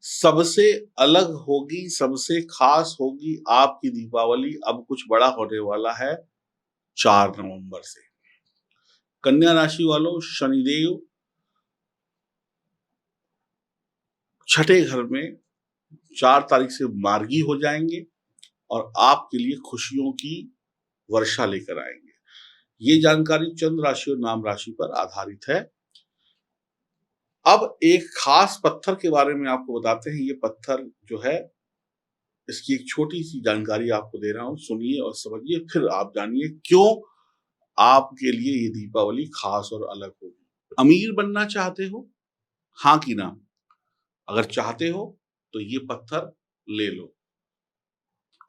सबसे अलग होगी, सबसे खास होगी आपकी दीपावली। अब कुछ बड़ा होने वाला है 4 नवंबर से। कन्या राशि वालों, शनिदेव छठे घर में 4 तारीख से मार्गी हो जाएंगे और आपके लिए खुशियों की वर्षा लेकर आएंगे। ये जानकारी चंद्र राशि और नाम राशि पर आधारित है। अब एक खास पत्थर के बारे में आपको बताते हैं। ये पत्थर जो है, इसकी एक छोटी सी जानकारी आपको दे रहा हूं, सुनिए और समझिए, फिर आप जानिए क्यों आपके लिए ये दीपावली खास और अलग होगी। अमीर बनना चाहते हो? हाँ कि ना? अगर चाहते हो तो ये पत्थर ले लो,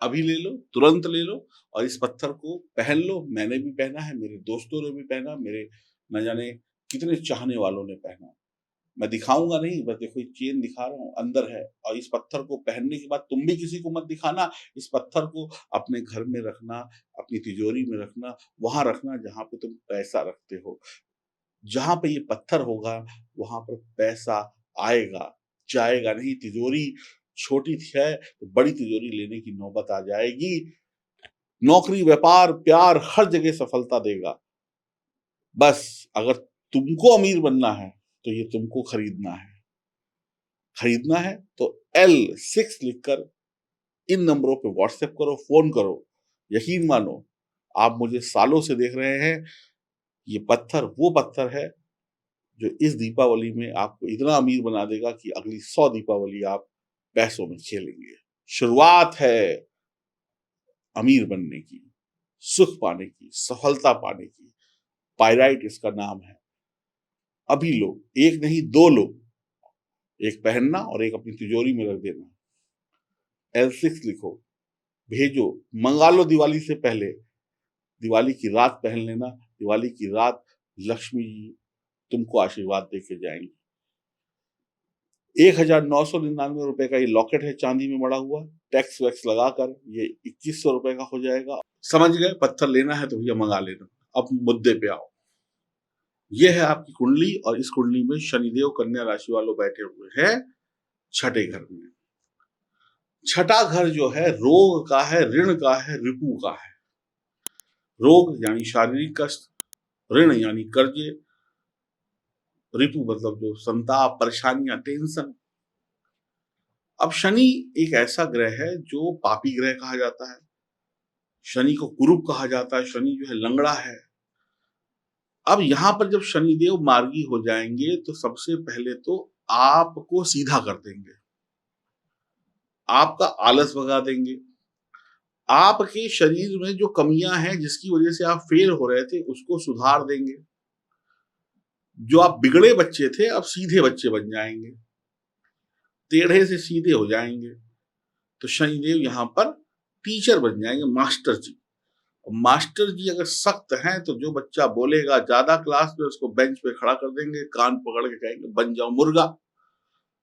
अभी ले लो, तुरंत ले लो और इस पत्थर को पहन लो। मैंने भी पहना है, मेरे दोस्तों ने भी पहना, मेरे न जाने कितने चाहने वालों ने पहना। मैं दिखाऊंगा नहीं, बस देखो ये चेन दिखा रहा हूँ, अंदर है। और इस पत्थर को पहनने के बाद तुम भी किसी को मत दिखाना। इस पत्थर को अपने घर में रखना, अपनी तिजोरी में रखना, वहां रखना जहां पे तुम पैसा रखते हो। जहां पे ये पत्थर होगा वहां पर पैसा आएगा, जाएगा नहीं। तिजोरी छोटी है तो बड़ी तिजोरी लेने की नौबत आ जाएगी। नौकरी, व्यापार, प्यार हर जगह सफलता देगा। बस अगर तुमको अमीर बनना है तो ये तुमको खरीदना है। खरीदना है तो L6 लिखकर इन नंबरों पे व्हाट्सएप करो, फोन करो। यकीन मानो, आप मुझे सालों से देख रहे हैं। ये पत्थर वो पत्थर है जो इस दीपावली में आपको इतना अमीर बना देगा कि अगली 100 दीपावली आप पैसों में खेलेंगे। शुरुआत है अमीर बनने की, सुख पाने की, सफलता पाने की। पायराइट इसका नाम है। अभी लो, एक नहीं 2 लो। एक पहनना और एक अपनी तिजोरी में रख देना। L6 लिखो, भेजो, मंगा लो दिवाली से पहले। दिवाली की रात पहन लेना। दिवाली की रात लक्ष्मी जी तुमको आशीर्वाद देके जाएंगी। 1999 रुपए का ये लॉकेट है, चांदी में मड़ा हुआ। टैक्स वैक्स लगाकर ये 2100 रुपए का हो जाएगा। समझ गए? पत्थर लेना है तो भैया मंगा लेना। अब मुद्दे पे आओ। ये है आपकी कुंडली और इस कुंडली में शनिदेव कन्या राशि वालों बैठे हुए हैं छठे घर में। छठा घर जो है रोग का है, ऋण का है, रिपू का है। रोग यानी शारीरिक कष्ट, ऋण यानी कर्जे, रिपू मतलब जो संताप, परेशानियां, टेंशन। अब शनि एक ऐसा ग्रह है जो पापी ग्रह कहा जाता है। शनि को कुरूप कहा जाता है। शनि जो है लंगड़ा है। अब यहां पर जब शनिदेव मार्गी हो जाएंगे तो सबसे पहले तो आपको सीधा कर देंगे, आपका आलस भगा देंगे, आपके शरीर में जो कमियां हैं जिसकी वजह से आप फेल हो रहे थे उसको सुधार देंगे। जो आप बिगड़े बच्चे थे अब सीधे बच्चे बन जाएंगे, टेढ़े से सीधे हो जाएंगे। तो शनिदेव यहाँ पर टीचर बन जाएंगे, मास्टर जी। मास्टर जी अगर सख्त हैं तो जो बच्चा बोलेगा ज्यादा क्लास में उसको बेंच पे खड़ा कर देंगे, कान पकड़ के कहेंगे बन जाओ मुर्गा।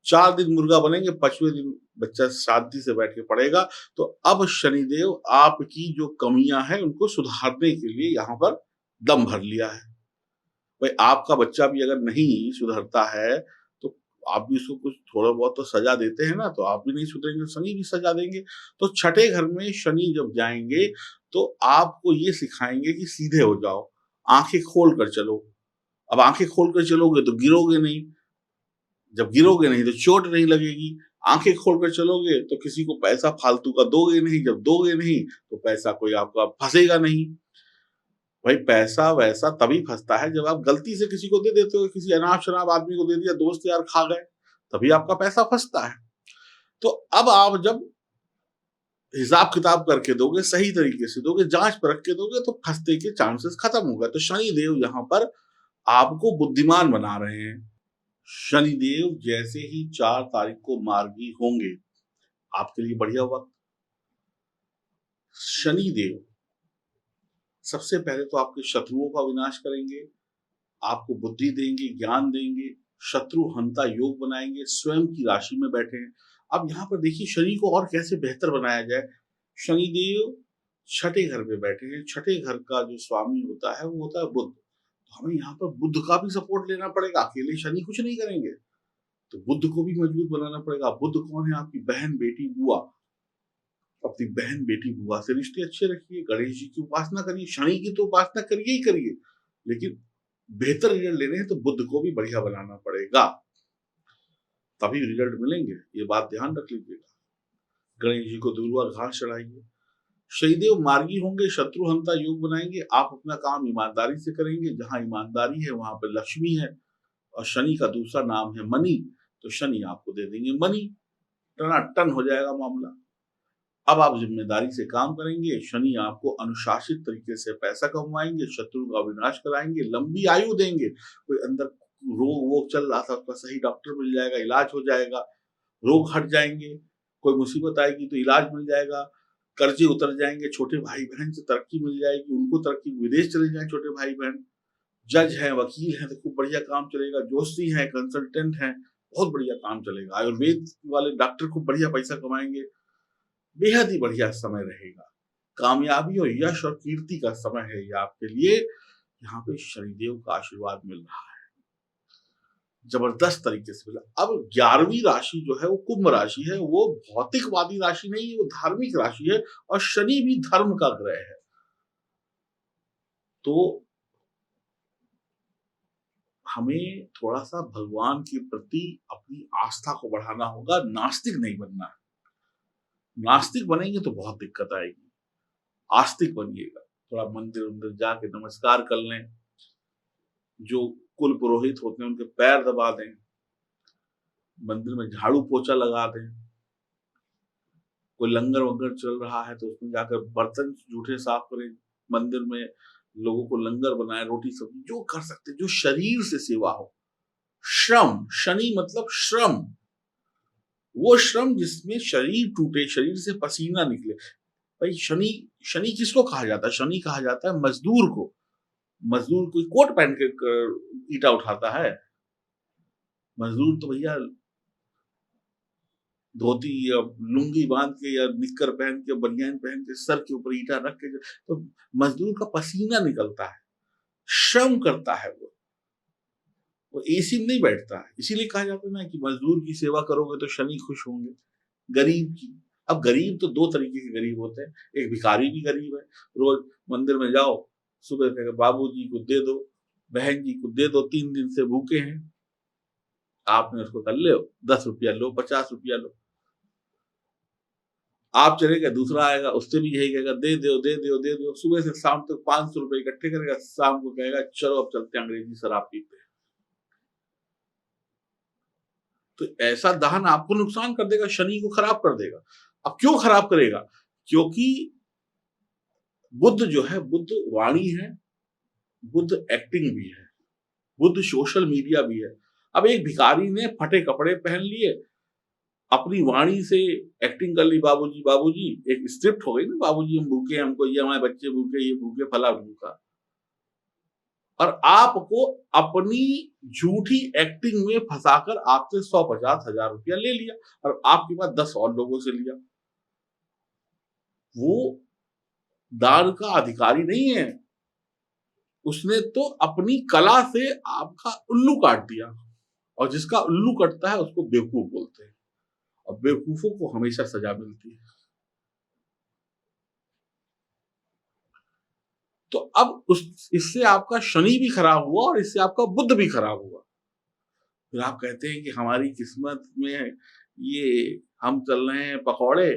4 दिन मुर्गा बनेंगे, 5वें दिन बच्चा शांति से बैठ के पढ़ेगा। तो अब शनिदेव आपकी जो कमियां हैं उनको सुधारने के लिए यहाँ पर दम भर लिया है। भाई आपका बच्चा भी अगर नहीं सुधरता है तो आप भी उसको कुछ थोड़ा बहुत तो सजा देते हैं ना, तो आप भी नहीं सुधरेंगे, शनि भी सजा देंगे। तो छठे घर में शनि जब जाएंगे तो आपको ये सिखाएंगे कि सीधे हो जाओ, आंखें खोल कर चलो। अब आंखें खोल कर चलोगे तो गिरोगे नहीं, जब गिरोगे नहीं तो चोट नहीं लगेगी। आंखें खोलकर चलोगे तो किसी को पैसा फालतू का दोगे नहीं, जब दोगे नहीं तो पैसा कोई आपका फंसेगा नहीं। भाई पैसा वैसा तभी फंसता है जब आप गलती से किसी को दे देते हो, किसी अनाप शनाप आदमी को दे दिया, दोस्त यार खा गए, तभी आपका पैसा फंसता है। तो अब आप जब हिसाब किताब करके दोगे, सही तरीके से दोगे, जांच परख के दोगे तो फंसने के चांसेस खत्म होगा। तो शनि देव यहाँ पर आपको बुद्धिमान बना रहे हैं। शनिदेव जैसे ही 4 तारीख को मार्गी होंगे, आपके लिए बढ़िया वक्त। शनिदेव सबसे पहले तो आपके शत्रुओं का विनाश करेंगे, आपको बुद्धि देंगे, ज्ञान देंगे, शत्रु हंता योग बनाएंगे। स्वयं की राशि में बैठे हैं। अब यहाँ पर देखिए शनि को और कैसे बेहतर बनाया जाए। शनिदेव छठे घर में बैठे हैं। छठे घर का जो स्वामी होता है वो होता है बुध। तो हमें यहाँ पर बुध का भी सपोर्ट लेना पड़ेगा, अकेले शनि कुछ नहीं करेंगे। तो बुध को भी मजबूत बनाना पड़ेगा। बुध कौन है? आपकी बहन, बेटी, बुआ। अपनी बहन, बेटी, बुआ से रिश्ते अच्छे रखिए, गणेश जी की उपासना करिए, शनि की तो उपासना करिए ही करिए, लेकिन बेहतर रिजल्ट लेने हैं तो बुध को भी बढ़िया बनाना पड़ेगा, तभी रिजल्ट मिलेंगे। ये बात ध्यान रख लीजिएगा। गणेश जी को दूर्वा घास चढ़ाइए। शनिदेव मार्गी होंगे, शत्रुहंता योग बनाएंगे। आप अपना काम ईमानदारी से करेंगे, जहां ईमानदारी है वहां पर लक्ष्मी है, और शनि का दूसरा नाम है मनी, तो शनि आपको दे देंगे मनी, टनाटन हो जाएगा मामला। अब आप जिम्मेदारी से काम करेंगे, शनि आपको अनुशासित तरीके से पैसा कमाएंगे, शत्रु का विनाश कराएंगे, लंबी आयु देंगे। कोई अंदर रोग वोग चल रहा था, उसका सही डॉक्टर मिल जाएगा, इलाज हो जाएगा, रोग हट जाएंगे, कोई मुसीबत आएगी तो इलाज मिल जाएगा, कर्जे उतर जाएंगे, छोटे भाई बहन से तरक्की मिल जाएगी, उनको तरक्की, विदेश चले जाएं छोटे भाई बहन, जज हैं, वकील हैं तो खूब बढ़िया काम चलेगा, जोशी हैं, कंसल्टेंट हैं, बहुत बढ़िया काम चलेगा, आयुर्वेद वाले डॉक्टर खूब बढ़िया पैसा कमाएंगे, बेहद ही बढ़िया समय रहेगा। कामयाबी और यश और कीर्ति का समय है ये आपके लिए। यहाँ पे शनिदेव का आशीर्वाद मिल रहा है, जबरदस्त तरीके से मिला। अब 11वीं राशि जो है वो कुंभ राशि है, वो भौतिकवादी राशि नहीं है, वो धार्मिक राशि है, और शनि भी धर्म का ग्रह है। तो हमें थोड़ा सा भगवान के प्रति अपनी आस्था को बढ़ाना होगा, नास्तिक नहीं बनना है। नास्तिक बनेंगे तो बहुत दिक्कत आएगी, आस्तिक बनिएगा। थोड़ा मंदिर उंदिर जाके नमस्कार कर लें, जो कुल पुरोहित होते हैं उनके पैर दबा दें, मंदिर में झाड़ू पोछा लगा दें, कोई लंगर वंगर चल रहा है तो उसमें जाकर बर्तन जूठे साफ करें, मंदिर में लोगों को लंगर बनाए, रोटी सब्जी जो कर सकते, जो शरीर से सेवा हो। श्रम, शनि मतलब श्रम, वो श्रम जिसमें शरीर टूटे, शरीर से पसीना निकले। भाई शनि, शनि किसको कहा जाता है? शनि कहा जाता है मजदूर को। मजदूर कोई कोट पहन के ईटा उठाता है? मजदूर तो भैया धोती या लुंगी बांध के या निक्कर पहन के, बनियान पहन के, सर के ऊपर ईटा रख के, तो मजदूर का पसीना निकलता है, श्रम करता है वो एसी में नहीं बैठता है। इसीलिए कहा जाता है ना कि मजदूर की सेवा करोगे तो शनि खुश होंगे। गरीब की, अब गरीब तो दो तरीके के गरीब होते हैं, एक भिखारी भी गरीब है, रोज मंदिर में जाओ, सुबह कहेगा बाबू जी को दे दो, बहन जी को दे दो, 3 दिन से भूखे हैं, आपने उसको कर ले, 10 रुपया लो, 50 रुपया लो। आप चले गए, दूसरा आएगा, उससे भी यही कहेगा दे दो दे दो दे दो, सुबह से शाम तक 500 रुपए इकट्ठे करेगा, शाम को कहेगा चलो अब चलते हैं अंग्रेजी शराब पीते हैं। तो ऐसा दान आपको नुकसान कर देगा, शनि को खराब कर देगा। अब क्यों खराब करेगा? क्योंकि बुध जो है, बुध वाणी है, बुध एक्टिंग भी है, बुध सोशल मीडिया भी है। अब एक भिखारी ने फटे कपड़े पहन लिए, अपनी वाणी से एक्टिंग कर ली, बाबूजी बाबूजी, एक स्क्रिप्ट हो गई ना, बाबूजी हम भूखे, हमको ये, हमारे बच्चे भूखे, ये भूखे, फला भूखा, और आपको अपनी झूठी एक्टिंग में फंसाकर आपसे 150,000 रुपया ले लिया, और आपके पास 10 और लोगों से लिया। वो दान का अधिकारी नहीं है, उसने तो अपनी कला से आपका उल्लू काट दिया, और जिसका उल्लू कटता है उसको बेवकूफ बोलते हैं, और बेवकूफों को हमेशा सजा मिलती है। तो अब इससे आपका शनि भी खराब हुआ और इससे आपका बुध भी खराब हुआ। फिर आप कहते हैं कि हमारी किस्मत में ये, हम चल रहे हैं पकौड़े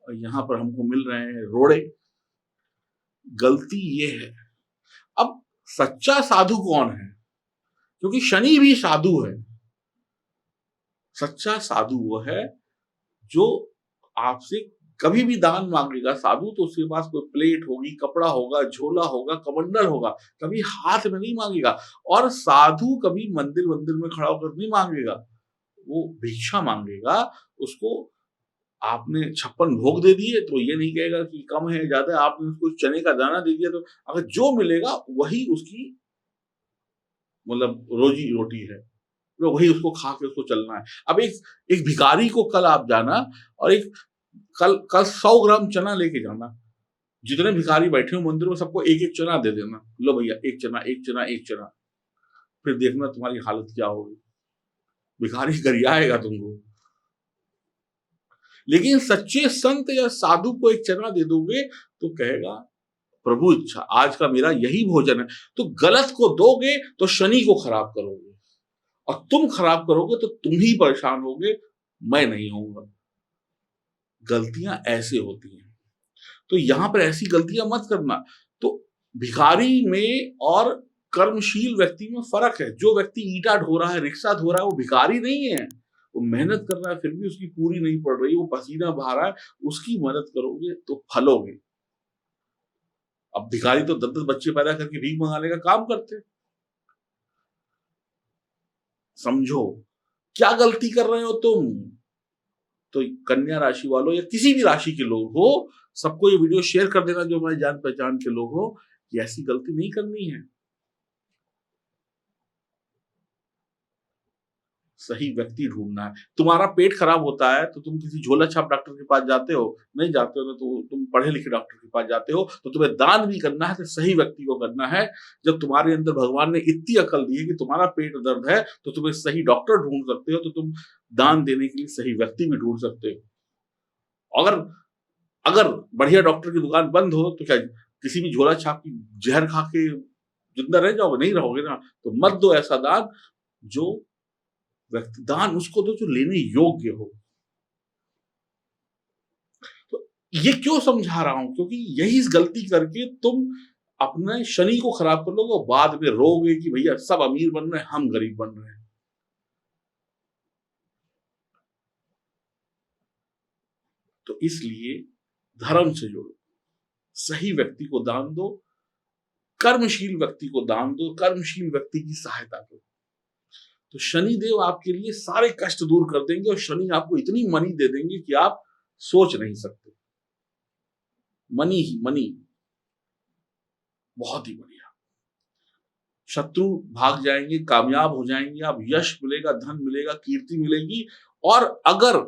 और यहाँ पर हमको मिल रहे हैं रोड़े। गलती ये है। अब सच्चा साधु कौन है? क्योंकि शनि भी साधु है। सच्चा साधु वो है जो आपसे कभी भी दान मांगेगा। साधु तो उसके पास कोई प्लेट होगी, कपड़ा होगा, झोला होगा, कमंडल होगा, कभी हाथ में नहीं मांगेगा। और साधु कभी मंदिर मंदिर में खड़ा होकर नहीं मांगेगा, वो भिक्षा मांगेगा। उसको आपने 56 भोग दे दिए तो ये नहीं कहेगा कि कम है ज्यादा, आपने उसको चने का दाना दे दिया तो अगर जो मिलेगा वही उसकी मतलब रोजी रोटी है, तो वही उसको खा के उसको चलना है। अब एक भिखारी को कल आप जाना और एक कल कल 100 ग्राम चना लेके जाना, जितने भिखारी बैठे हो मंदिर में सबको एक एक चना दे देना, लो भैया एक चना एक चना एक चना, फिर देखना तुम्हारी हालत क्या होगी। भिखारी गरियाएगा तुमको। लेकिन सच्चे संत या साधु को एक चना दे दोगे तो कहेगा प्रभु इच्छा, आज का मेरा यही भोजन है। तो गलत को दोगे तो शनि को खराब करोगे, और तुम खराब करोगे तो तुम ही परेशान होगे, मैं नहीं होऊंगा। गलतियां ऐसे होती हैं, तो यहां पर ऐसी गलतियां मत करना। तो भिखारी में और कर्मशील व्यक्ति में फर्क है। जो व्यक्ति ईंटा ढो रहा है, रिक्शा धो रहा है, वो भिखारी नहीं है। वो मेहनत कर रहा है, फिर भी उसकी पूरी नहीं पड़ रही, वो पसीना बहा रहा है, उसकी मदद करोगे तो फलोगे। अब भिखारी तो 10-10 बच्चे पैदा करके भीख मंगाने का काम करते। समझो क्या गलती कर रहे हो तुम। तो कन्या राशि वालों या किसी भी राशि के लोग हो, सबको ये वीडियो शेयर कर देना जो हमारे जान पहचान के लोग हो, कि ऐसी गलती नहीं करनी है। सही व्यक्ति ढूंढना है। तुम्हारा पेट खराब होता है तो तुम किसी झोला छाप डॉक्टर के पास जाते हो? नहीं जाते हो ना, तो तुम पढ़े लिखे डॉक्टर के पास जाते हो। तो तुम्हें दान भी करना है तो सही व्यक्ति को करना है। जब तुम्हारे अंदर भगवान ने इतनी अकल दी है कि तुम्हारा पेट दर्द है तो तुम्हें सही डॉक्टर ढूंढ सकते हो, तो तुम दान देने के लिए सही व्यक्ति भी ढूंढ सकते हो। अगर अगर बढ़िया डॉक्टर की दुकान बंद हो तो क्या किसी भी झोला छाप की जहर खा के जिंदा रह जाओगे? नहीं रहोगे ना। तो मत दो ऐसा दान, जो व्यक्ति दान उसको दो जो लेने योग्य हो। तो ये क्यों समझा रहा हूं? क्योंकि यही इस गलती करके तुम अपने शनि को खराब कर लोगे और बाद में रोगे कि भैया सब अमीर बन रहे हैं, हम गरीब बन रहे हैं। तो इसलिए धर्म से जुड़ो, सही व्यक्ति को दान दो, कर्मशील व्यक्ति को दान दो, कर्मशील व्यक्ति की सहायता करो। तो शनि देव आपके लिए सारे कष्ट दूर कर देंगे और शनि आपको इतनी मनी दे देंगे कि आप सोच नहीं सकते। मनी ही मनी, बहुत ही बढ़िया। शत्रु भाग जाएंगे, कामयाब हो जाएंगे आप, यश मिलेगा, धन मिलेगा, कीर्ति मिलेगी। और अगर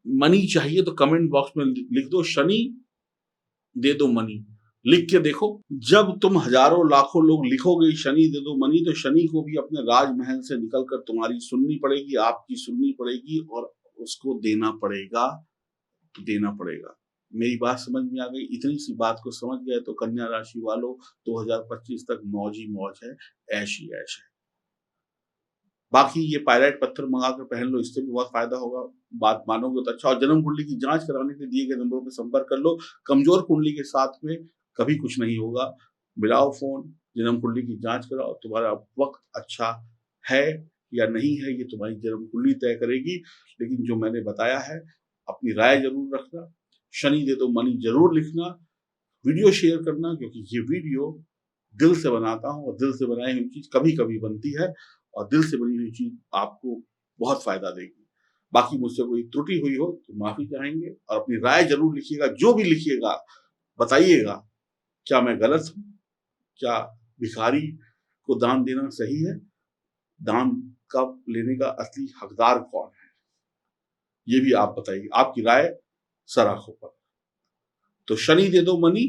मनी चाहिए तो कमेंट बॉक्स में लिख दो शनि दे दो मनी, लिख के देखो। जब तुम हजारों लाखों लोग लिखोगे शनि दे दो मनी, तो शनि को भी अपने राजमहल से निकलकर तुम्हारी सुननी पड़ेगी, आपकी सुननी पड़ेगी और उसको देना पड़ेगा, तो देना पड़ेगा। मेरी बात समझ में आ गई? इतनी सी बात को समझ गए तो कन्या राशि वालों 2025 तक मौज ही मौज है, ऐश ही ऐश है। बाकी ये पायराइट पत्थर मंगा कर पहन लो, इससे भी बहुत फायदा होगा। बात मानोगे तो अच्छा। और जन्म कुंडली की जांच कराने के दिए गए नंबरों पर संपर्क कर लो। कमजोर कुंडली के साथ में कभी कुछ नहीं होगा। मिलाओ फोन, जन्म कुंडली की जांच कराओ। तुम्हारा वक्त अच्छा है या नहीं है ये तुम्हारी जन्म कुंडली तय करेगी। लेकिन जो मैंने बताया है, अपनी राय जरूर रखना। शनि दे दो मनी जरूर लिखना, वीडियो शेयर करना, क्योंकि ये वीडियो दिल से बनाता हूँ और दिल से बनाई हुई चीज कभी कभी बनती है और दिल से बनी हुई चीज आपको बहुत फायदा देगी। बाकी मुझसे कोई त्रुटि हुई हो तो माफी चाहेंगे और अपनी राय जरूर लिखिएगा। जो भी लिखिएगा बताइएगा, क्या मैं गलत हूं? क्या भिखारी को दान देना सही है? दान का लेने का असली हकदार कौन है? ये भी आप बताइए, आपकी राय सराखों पर। तो शनि दे दो मनी,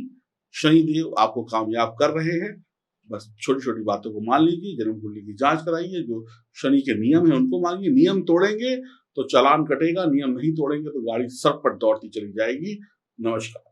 शनि देव आपको कामयाब कर रहे हैं। बस छोटी छोटी बातों को मान लीजिए, जन्म कुंडली की जांच कराइए, जो शनि के नियम है उनको मांगिए। नियम तोड़ेंगे तो चालान कटेगा, नियम नहीं तोड़ेंगे तो गाड़ी सड़क पर दौड़ती चली जाएगी। नमस्कार।